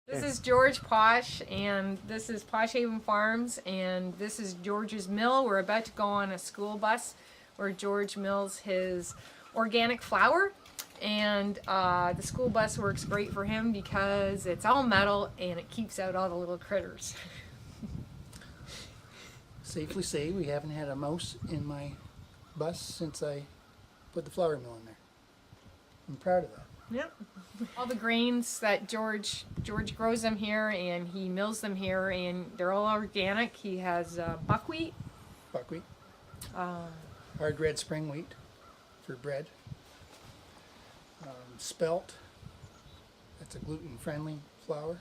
This is George Posch, and this is Poschaven Farms, and this is George's mill. We're about to go on a school bus where George mills his organic flour, and the school bus works great for him because it's all metal and it keeps out all the little critters. Safely say we haven't had a mouse in my bus since I put the flour mill in there. I'm proud of that. Yep. All the grains that George grows them here, and he mills them here, and they're all organic. He has buckwheat, Hard red spring wheat for bread. Spelt, that's a gluten-friendly flour.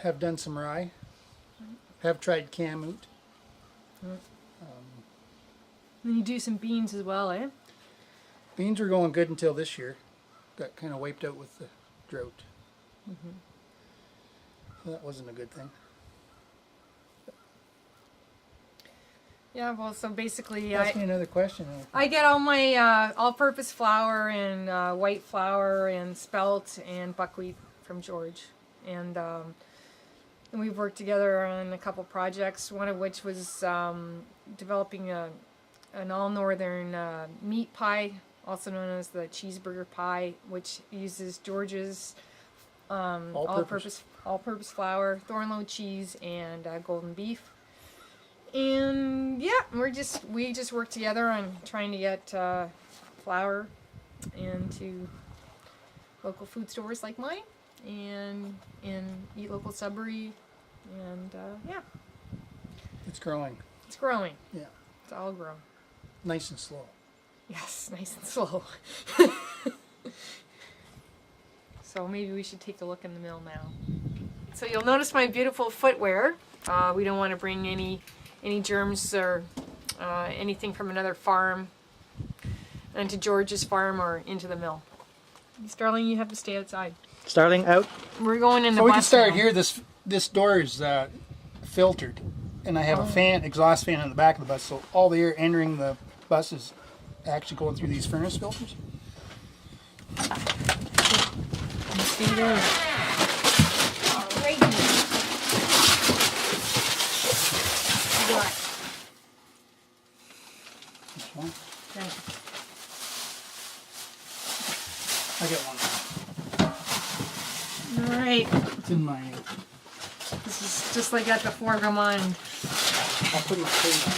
Have done some rye. Have tried kamut. and you do some beans as well, eh? Beans were going good until this year. Got kind of wiped out with the drought. So that wasn't a good thing. Yeah, well, so basically, Ask me another question. I get all my all-purpose flour and white flour and spelt and buckwheat from George, and we've worked together on a couple projects. One of which was developing an all-northern meat pie, also known as the cheeseburger pie, which uses George's all-purpose flour, thornlow cheese, and golden beef. And yeah, we just work together on trying to get flour into local food stores like mine, and Eat Local Sudbury, and yeah, It's growing. it's growing. Yeah. It's all growing. Nice and slow. Yes, nice and slow. So maybe we should take a look in the mill now. So you'll notice my beautiful footwear. We don't want to bring any germs or anything from another farm into George's farm or into the mill. Starling, you have to stay outside. Starling out. We're going in the So we can bus start now. here. This door is filtered, and I have a exhaust fan on the back of the bus, so all the air entering the bus is actually going through these furnace filters. See there. Alrighty. This one. Okay. I got one. All right. It's in my. This is just like at the Forevermont. I'll put my plate on.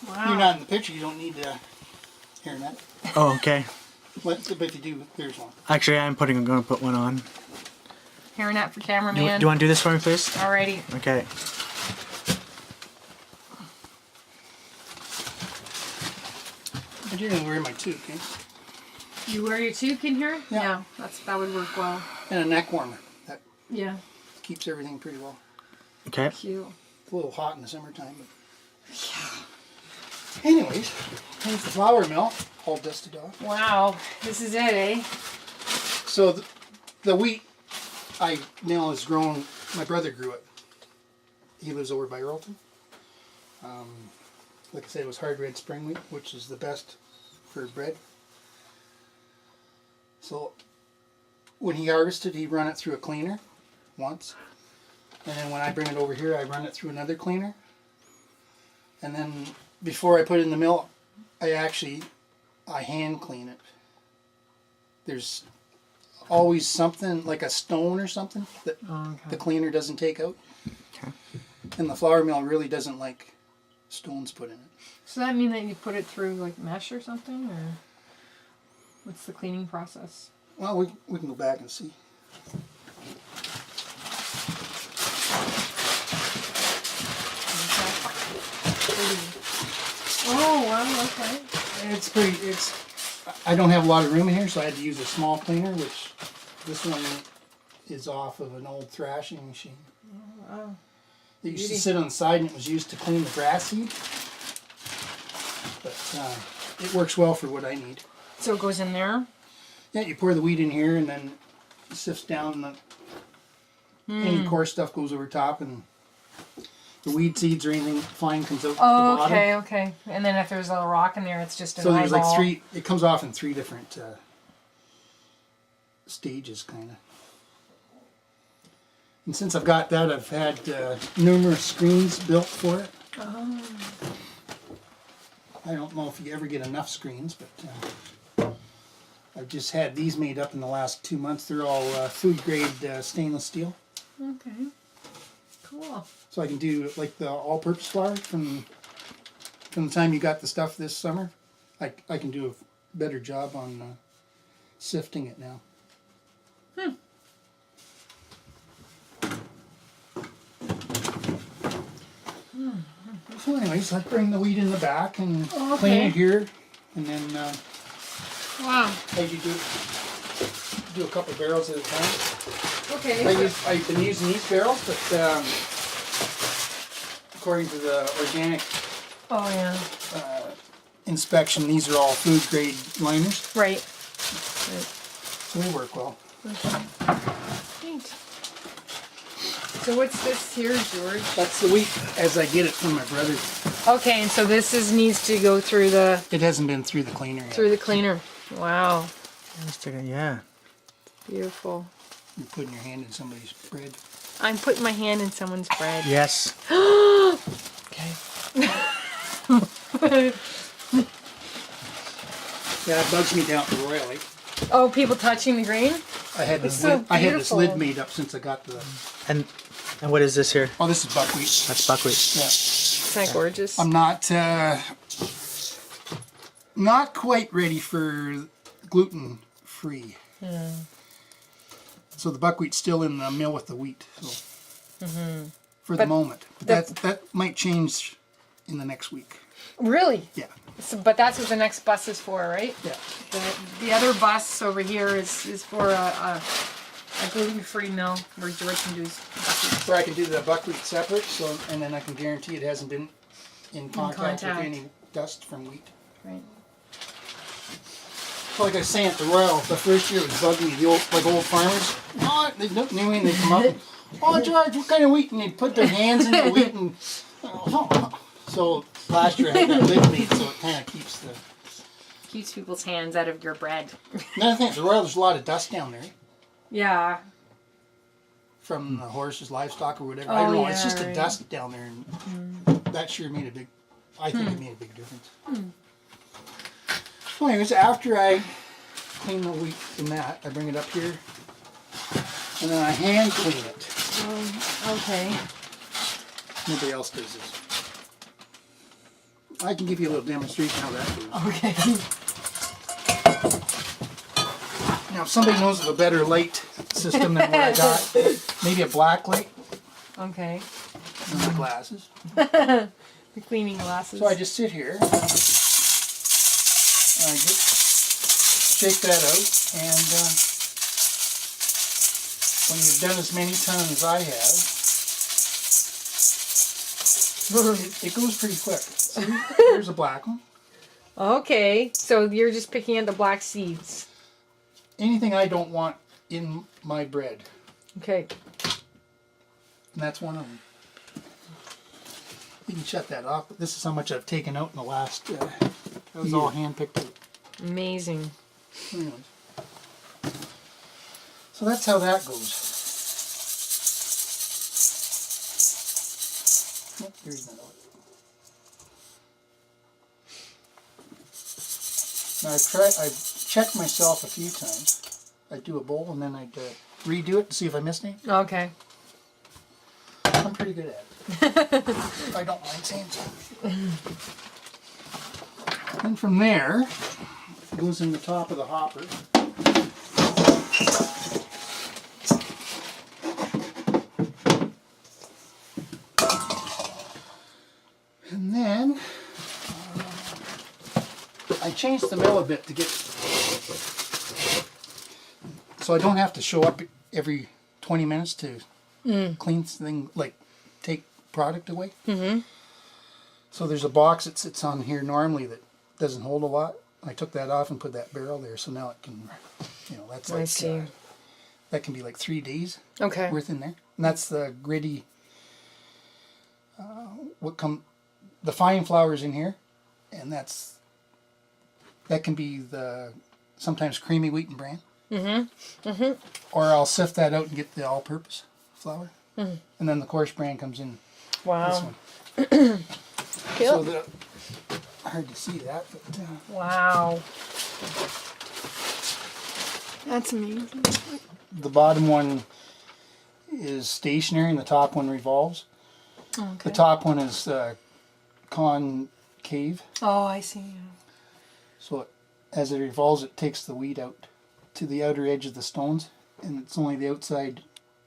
Wow. You're not in the picture. You don't need to hear that. Oh, okay. But if you do, there's one. Actually, I'm going to put one on. Hairnet for Do cameraman. you want to do this for me, please? Alrighty. Okay. I didn't wear my toque, eh? You wear your toque in here? Yeah. That would work well. And a neck warmer. That Yeah. keeps everything pretty well. Okay. Cute. It's a little hot in the summertime, but. Anyways, here's the flour mill, all dusted off. Wow. This is it, eh? So the wheat I mill is grown. My brother grew it. He lives over by Earlton. Like I said, it was hard red spring wheat, which is the best for bread. So when he harvested, he run it through a cleaner once, and then when I bring it over here, I run it through another cleaner. And then before I put it in the mill, I hand clean it. There's always something like a stone or something that the cleaner doesn't take out. Okay. And the flour mill really doesn't like stones put in it. So that mean that you put it through like mesh or something, or what's the cleaning process? Well, we can go back and see. Oh wow, okay. I don't have a lot of room in here, so I had to use a small cleaner, which this one is off of an old thrashing machine. Oh, wow. It used to sit on the side, and it was used to clean the grass seed. But it works well for what I need. So it goes in there? Yeah, you pour the wheat in here, and then it sifts down. Any coarse stuff goes over top, and the weed seeds or anything fine comes out Oh, the bottom. okay, okay. And then if there's a rock in there, it's just an So there's eyeball. like 3, it comes off in 3 different stages, kind of. And since I've got that, I've had numerous screens built for it. Oh. I don't know if you ever get enough screens, but I've just had these made up in the last 2 months. They're all food grade stainless steel. Okay. Cool. So I can do like the all-purpose flour from the time you got the stuff this summer. I can do a better job on sifting it now. So anyways, I bring the wheat in the back and clean it here, and then Wow. I usually do a couple barrels at a time. Okay. I've been using these barrels, but according to the organic Oh, yeah. inspection, these are all food grade liners, Right. so they work well. Neat. So what's this here, George? That's the wheat as I get it from my brother. Okay, and so this needs to go through the It hasn't been through the cleaner yet. cleaner. Wow. Yeah. Beautiful. You're putting your hand in somebody's bread. I'm putting my hand in someone's bread. Yes. Okay. Yeah, it bugs me down royally. Oh, people touching the grain? I had this It's so I had this beautiful. lid made up since I got the. And what is this here? Oh, this is buckwheat. That's buckwheat. Yeah. Isn't that gorgeous? I'm not quite ready for gluten free. So the buckwheat's still in the mill with the wheat. So for the But moment, but that might change in the next week. Really? Yeah, So, but that's what the next bus is for, right? yeah. The other bus over here is for a gluten-free mill where George can do his buckwheat. So I can do the buckwheat separate. So and then I can guarantee it hasn't been in contact with any dust from wheat. Right. So like I was saying at the Royal, the first year it was bugging me. The old farmers, oh, they knew me and they'd come up. And, oh, George, what kind of wheat? And they'd put their hands in the wheat and. So last year I had that lid made, so it kind of Keeps people's hands out of your bread. Another thing at the Royal, there's a lot of dust down there Yeah. from the horses, livestock, or whatever. Oh, I don't know. yeah, It's just the right. dust down there, and that sure made a big. I think it made a big difference. So, anyways, after I clean the wheat from that, I bring it up here, and then I hand clean it. Okay. Nobody else does this. I can give you a little demonstration how that goes. Okay. Now, if somebody knows of a better light system than what I got, maybe a black light Okay. and my glasses. The cleaning glasses. So I just sit here, and I just shake that out, and when you've done as many tons as I have, it goes pretty quick. See, here's a black one. Okay, so you're just picking out the black seeds. Anything I don't want in my bread, Okay. and that's one of them. You can shut that off, but this is how much I've taken out in the last, that was all hand-picked out. Amazing. Anyways. So that's how that goes. Oh, here's another one. Now I've checked myself a few times. I'd do a bowl and then I'd redo it to see if I missed any. Okay. I'm pretty good at it. I don't mind saying so. And from there, it goes in the top of the hopper. And then I changed the mill a bit to get so I don't have to show up every 20 minutes to clean thing, like take product away. So there's a box that sits on here normally that doesn't hold a lot. I took that off and put that barrel there, so now it can, that's I like see. that can be like 3 days Okay. worth in there. And that's the gritty the fine flour's in here, and that can be the sometimes creamy wheaten bran. Or I'll sift that out and get the all-purpose flour, and then the coarse bran comes in this Wow. one. Cool. So hard to see that, but Wow. That's amazing. the bottom one is stationary and the top one revolves. Okay. The top one is concave, Oh, I see. so as it revolves, it takes the wheat out to the outer edge of the stones, and it's only the outside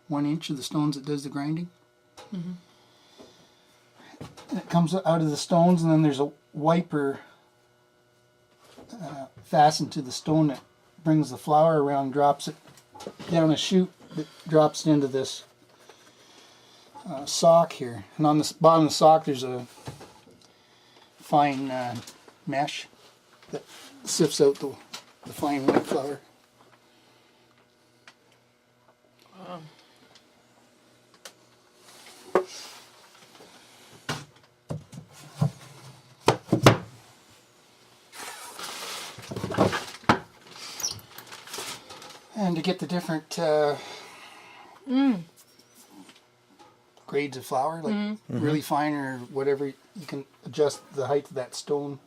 1 inch of the stones that does the grinding. And it comes out of the stones, and then there's a wiper fastened to the stone that brings the flour around, drops it down a chute that drops it into this sock here. And on the bottom of the sock there's a fine mesh that sifts out the fine white flour. Wow. And to get the different grades of flour, like really fine or whatever, you can adjust the height of that stone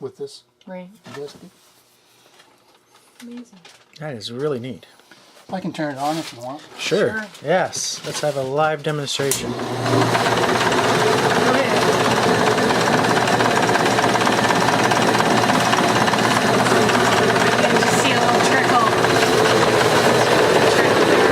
with this Right. adjustment. Amazing. That is really neat. I can turn it on if you want. Sure. Sure. Yes. Let's have a live demonstration. Go ahead. You can just see a little trickle. Trickle there.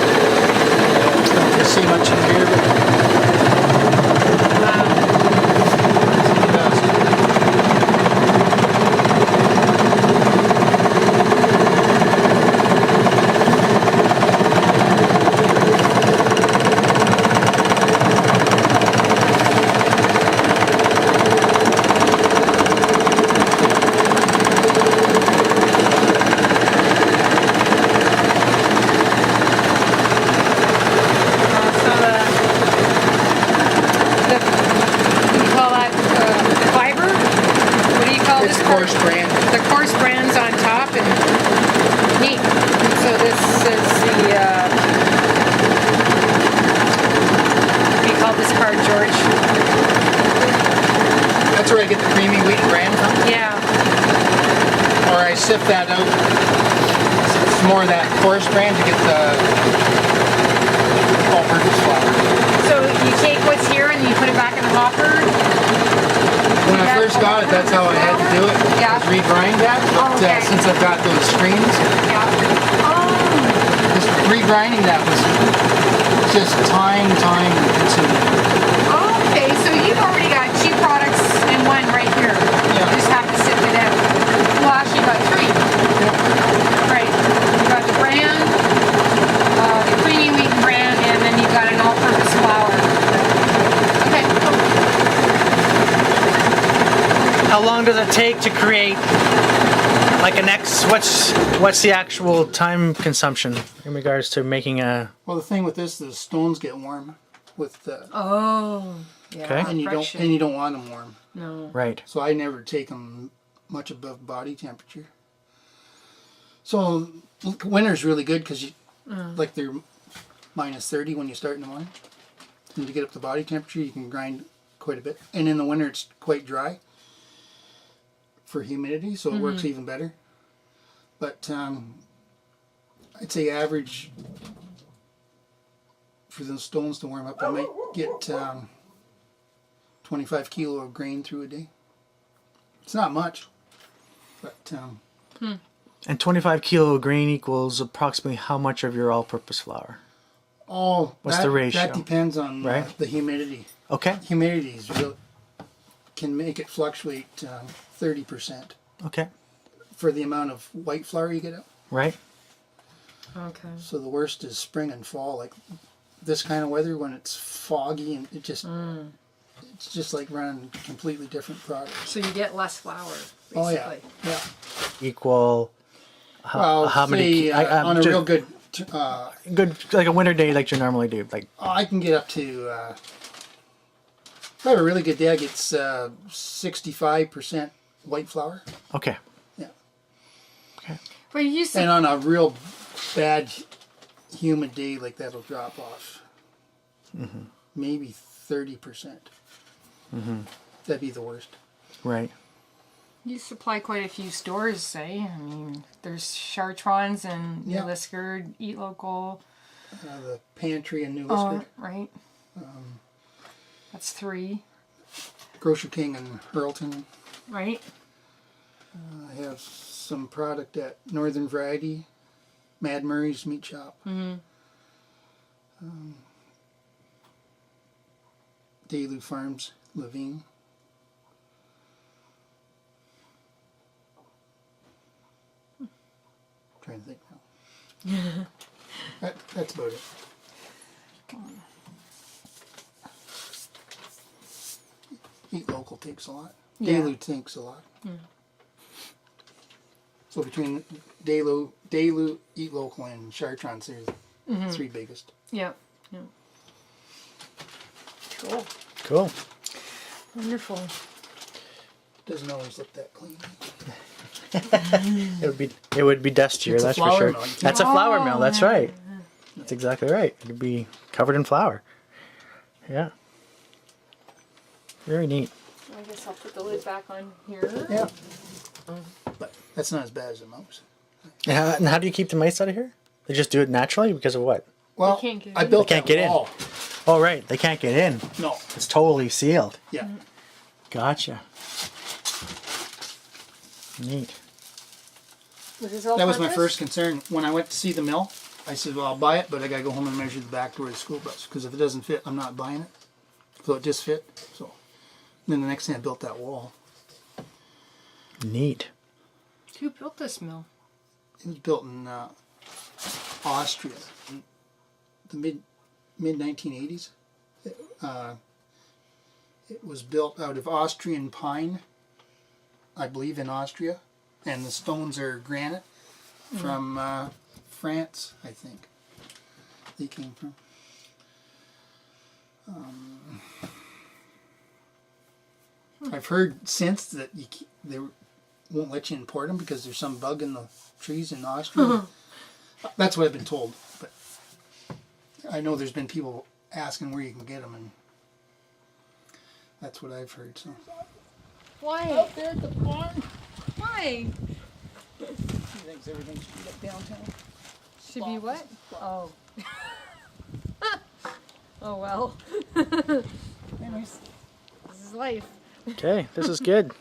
Don't really see much in here, but Wow. it does. So what do you call that? Fiber? What do you call It's this part? coarse bran. The coarse bran's on top and neat. So this is the, what do you call this part, George? That's where I get the creamy wheat bran from. Yeah. Or I sift that out. It's more of that coarse bran to get the all-purpose flour. So you take what's here and you put it back in the hopper? When I first got it, that's how I had to do it. Yeah. Was regrind that. But Okay. since I've got those screens, Yeah. Oh. just regrinding that was just time consuming. Okay, so you've already got 2 products in one right here. Yeah. You just have to sift it out. Well, actually, you got 3. Right. You got the bran, the creamy wheat bran, and then you've got an all-purpose flour. Okay. Cool. How long does it take to create like an X? What's the actual time consumption in regards to making a? Well, the thing with this, the stones get warm with the, Oh. Yeah. Okay. and you don't want them warm. No. Right. So I never take them much above body temperature. So winter's really good because like they're minus 30 when you start in the morning. And to get up to body temperature, you can grind quite a bit. And in the winter, it's quite dry for humidity, so it works even better. But I'd say average for those stones to warm up, I might get 25 kilo of grain through a day. It's not much, but And 25 kilo of grain equals approximately how much of your all-purpose flour? What's the ratio? That depends on Right. the humidity. Okay. Humidity can make it fluctuate 30% Okay. for the amount of white flour you get out. Right. Okay. So the worst is spring and fall, like this kind of weather when it's foggy and it just it's just like running completely different products. So you get less flour, basically. Oh yeah, yeah. Equal. Well, how many? say, on a just- real good, Good, like a winter day, like you normally do. Like I can get up to. If I have a really good day, I get 65% white flour. okay, Yeah. okay, But you used And to, on a real bad, humid day, like that'll drop off. Maybe 30%. That'd be the worst. right. you supply quite a few stores, say. I mean, there's Chartrons and New Yeah. Liskeard, Eat Local. The pantry in New Oh, Liskeard, right. That's 3, Grocery King in Hurlton. right? I have some product at Northern Variety, Mad Murray's Meat Shop. Daily Farms, Levine. Trying to think now. That's about it. Eat Local takes a lot. Yeah. Daily takes a lot. So between Daily, Eat Local, and Chartrons, there's the 3 biggest. Yeah. Yeah. Cool. Cool. Wonderful. Doesn't always look that clean. It would be dustier, It's a that's for flour sure. mill. That's a flour mill. That's Oh, right. That's exactly right. It'd be covered in flour. Yeah. Very neat. I guess I'll put the lid back on here. Yeah. But that's not as bad as the mouse. And how do you keep the mice out of here? They just do it naturally because of what? Well, can't get I in. built They can't that get in. wall. Oh, right. They can't get in. No. It's totally sealed. Yeah. Gotcha. Neat. That was my first concern. When I went to see the mill, I said, well, I'll buy it, but I got to go home and measure the back door of the school bus. Because if it doesn't fit, I'm not buying it. So it just fit. So then the next thing I built that wall. Neat. Who built this mill? It was built in Austria, in the mid 1980s. It was built out of Austrian pine, I believe, in Austria, and the stones are granite from France, I think. They came from. I've heard since that they won't let you import them because there's some bug in the trees in Austria. That's what I've been told, but I know there's been people asking where you can get them, and that's what I've heard. So Why? out there at the farm, Why? he thinks everything should be up downtown. Should be what? Oh. Oh well. Anyways, This is life. Okay, this is good.